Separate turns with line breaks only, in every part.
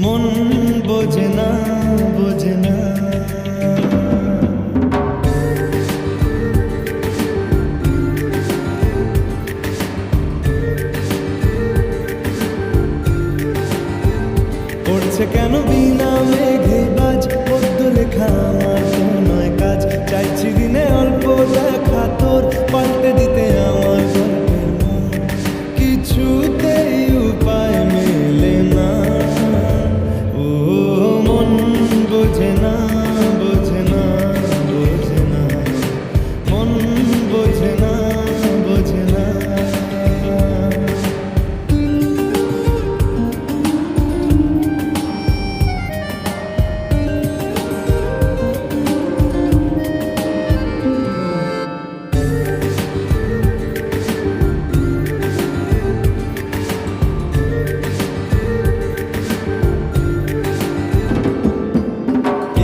মন বোঝে না, বোঝে না। পড়ছে কেন বিনা মেঘে বাজ, পদ্ম লেখা আমার তো নয় কাজ। চাইছি দিনে অল্প দেখা তোর, পাল্টে দিতে আমার গল্পের মন। কিছুতেই উপায় মেলে না, ও মন বোঝে না, বোঝে না, বোঝে না। মন বোঝে না, বোঝে না।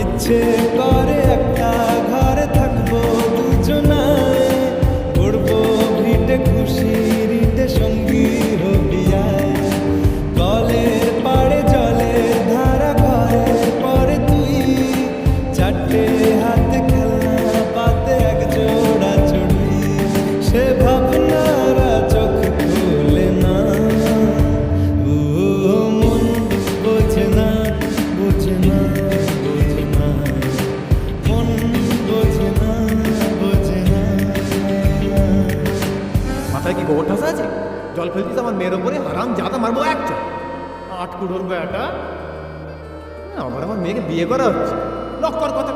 ইচ্ছে করে একটা ঘরে থাকবো দুজনায়, করবো ভিটে খুশি রিটে সঙ্গী হবিয়ায়। কলের পাড়ে জলের ধারা ঘরে পরে তুই, চারটে হাতে খেলনা পাতে এক জোড়া চড়ি। সে ভাবনারা চোখ খুলে না, ও মন বোঝে না, বোঝে না, বোঝে না। মন বোঝে না, বোঝে না।
মাথায় কি গোবর ঠাসা আছে? জল ফেলতিস আমার মেয়ের ওপরে, হারাম জাদা মারবো এক চল। আট কুড়োর বেটা, আমার মেয়েকে বিয়ে করা হচ্ছে, লক কর কথা।